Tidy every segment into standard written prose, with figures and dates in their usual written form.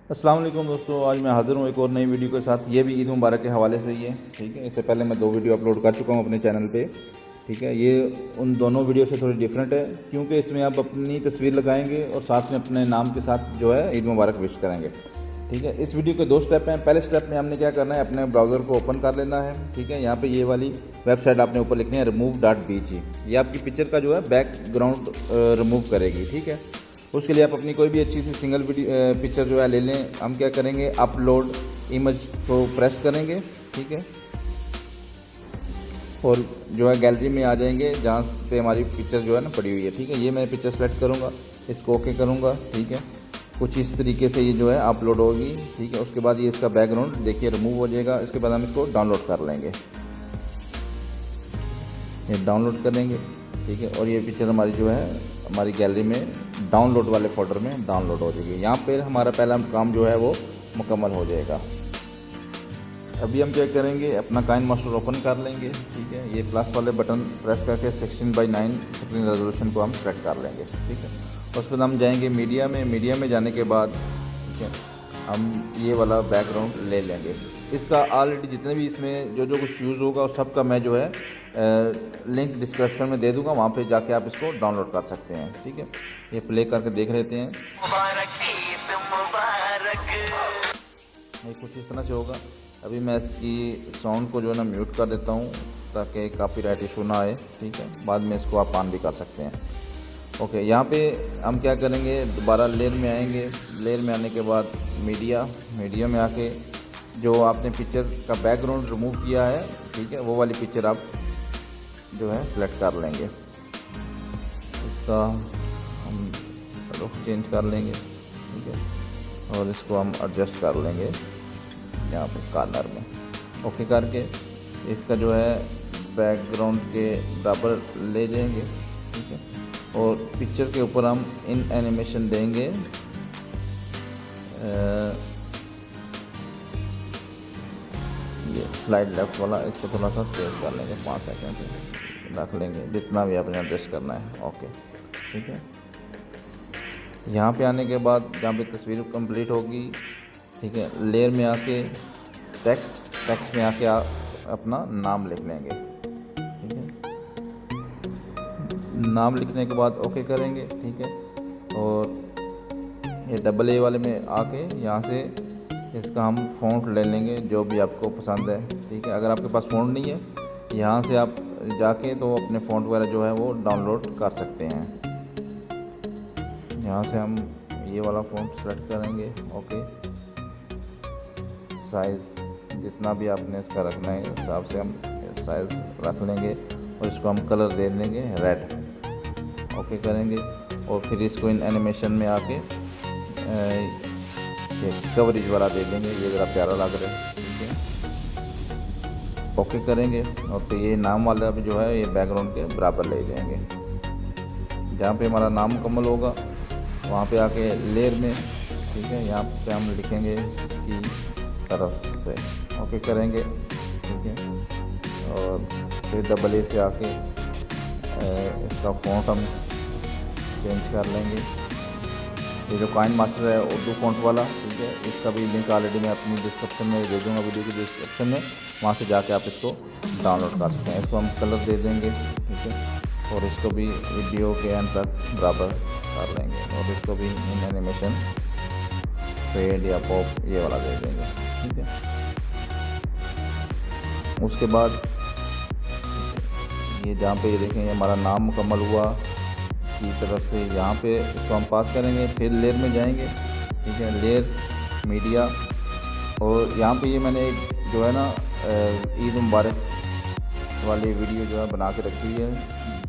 अस्सलाम वालेकुम दोस्तों, आज मैं हाज़िर हूँ एक और नई वीडियो के साथ। ये भी ईद मुबारक के हवाले से ही है, ठीक है। इससे पहले मैं 2 वीडियो अपलोड कर चुका हूँ अपने चैनल पे, ठीक है। ये उन दोनों वीडियो से थोड़ी डिफरेंट है क्योंकि इसमें आप अपनी तस्वीर लगाएंगे और साथ में अपने नाम के साथ जो है ईद मुबारक विश करेंगे, ठीक है। इस वीडियो के 2 स्टेप हैं। पहले स्टेप में हमने क्या करना है, अपने ब्राउज़र को ओपन कर लेना है, ठीक है। यहाँ पे ये वाली वेबसाइट आपने ऊपर लिखनी है remove.bg। ये आपकी पिक्चर का जो है बैकग्राउंड रिमूव करेगी, ठीक है। उसके लिए आप अपनी कोई भी अच्छी सी सिंगल पिक्चर जो है ले लें। हम क्या करेंगे, अपलोड इमेज को प्रेस करेंगे, ठीक है, और जो है गैलरी में आ जाएंगे जहाँ पे हमारी पिक्चर जो है ना पड़ी हुई है, ठीक है। ये मैं पिक्चर सेलेक्ट करूँगा, इसको ओके करूँगा, ठीक है। कुछ इस तरीके से ये जो है अपलोड होगी, ठीक है। उसके बाद ये इसका बैकग्राउंड देखिए रिमूव हो जाएगा। इसके बाद हम इसको डाउनलोड कर लेंगे, ये डाउनलोड करेंगे, ठीक है। और ये पिक्चर हमारी जो है हमारी गैलरी में डाउनलोड वाले फोल्डर में डाउनलोड हो जाएगी। यहाँ पे हमारा पहला काम जो है वो मुकम्मल हो जाएगा। अभी हम क्या करेंगे, अपना काइन मास्टर ओपन कर लेंगे, ठीक है। ये प्लस वाले बटन प्रेस करके 16:9 स्क्रीन रेजोल्यूशन को हम सेलेक्ट कर लेंगे, ठीक है। उस पर हम जाएंगे मीडिया में जाने के बाद, ठीक है, हम ये वाला बैकग्राउंड ले लेंगे। इसका ऑलरेडी जितने भी इसमें जो कुछ यूज़ होगा उस सब का मैं जो है लिंक डिस्क्रिप्शन में दे दूंगा, वहाँ पे जाके आप इसको डाउनलोड कर सकते हैं, ठीक है। ये प्ले करके देख लेते हैं, ये कुछ इस तरह से होगा। अभी मैं इसकी साउंड को जो है ना म्यूट कर देता हूँ ताकि कॉपीराइट इशू ना आए, ठीक है। बाद में इसको आप ऑन भी कर सकते हैं, ओके। यहाँ पे हम क्या करेंगे, दोबारा लेयर में आएंगे। लेयर में आने के बाद मीडिया में आके जो आपने पिक्चर का बैकग्राउंड रिमूव किया है, ठीक है, वो वाली पिक्चर आप जो है सेलेक्ट कर लेंगे। इसका हम रुख चेंज कर लेंगे, ठीक है, और इसको हम एडजस्ट कर लेंगे यहाँ पे कॉर्नर में, ओके करके इसका जो है बैकग्राउंड के बराबर ले जाएंगे, ठीक है। और पिक्चर के ऊपर हम इन एनिमेशन देंगे, ये स्लाइड लेफ्ट वाला, इसको थोड़ा सा तेज कर लेंगे, 5 सेकंड रख लेंगे, जितना भी आपने एडजस्ट करना है, ओके, ठीक है। यहाँ पे आने के बाद जहाँ पे तस्वीर कंप्लीट होगी, ठीक है, लेयर में आके टेक्स्ट में आके अपना नाम लिख लेंगे, ठीक है। नाम लिखने के बाद ओके करेंगे, ठीक है। और ये AA वाले में आके यहाँ से इसका हम फ़ॉन्ट ले लेंगे जो भी आपको पसंद है, ठीक है। अगर आपके पास फ़ॉन्ट नहीं है, यहाँ से आप जाके तो अपने फ़ॉन्ट वगैरह जो है वो डाउनलोड कर सकते हैं। यहाँ से हम ये वाला फ़ॉन्ट सेलेक्ट करेंगे, ओके। साइज़ जितना भी आपने इसका रखना है उस हिसाब से हम साइज़ रख लेंगे और इसको हम कलर दे देंगे रेड, ओके करेंगे। और फिर इसको इन एनिमेशन में आके कवरेज वाला दे देंगे, ये ज़रा प्यारा लग रहा है, ठीक है, ओके करेंगे। और फिर ये नाम वाला भी जो है ये बैकग्राउंड के बराबर ले जाएंगे। जहाँ पे हमारा नाम मुकम्मल होगा वहाँ पे आके लेयर में, ठीक है, यहाँ पे हम लिखेंगे की तरफ से, ओके करेंगे, ठीक है। और फिर AA से आके इसका फ़ॉन्ट हम चेंज कर लेंगे। ये जो काइन मास्टर है उर्दू फ़ॉन्ट वाला, ठीक है, इसका भी लिंक ऑलरेडी मैं अपनी डिस्क्रिप्शन में दे दूँगा, वीडियो की डिस्क्रिप्शन में, वहाँ से जाके आप इसको डाउनलोड कर सकते हैं। इसको हम कलर दे देंगे, ठीक है, और इसको भी वीडियो के एंड तक बराबर कर लेंगे। और इसको भी इन एनिमेशन फेड या पॉप ये वाला दे देंगे, ठीक है। उसके बाद ये जहाँ पे ये देखें ये हमारा नाम मुकम्मल हुआ की तरफ से, यहाँ पे इसको हम पास करेंगे। फिर लेयर में जाएंगे, ठीक है, लेयर मीडिया, और यहाँ पे ये मैंने एक जो है ना ईद मुबारक वाली वीडियो जो है बना के रखी है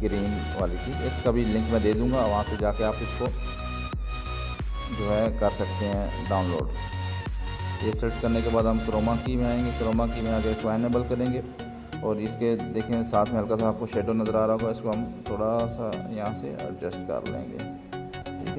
ग्रीन वाली की, इसका भी लिंक मैं दे दूँगा, वहाँ से जाके आप इसको जो है कर सकते हैं डाउनलोड। ये सेलेक्ट करने के बाद हम क्रोमा की में आएंगे, क्रोमा की में आके इसको एनेबल करेंगे। और इसके देखें साथ में हल्का सा आपको शेडो नज़र आ रहा होगा, इसको हम थोड़ा सा यहाँ से एडजस्ट कर लेंगे,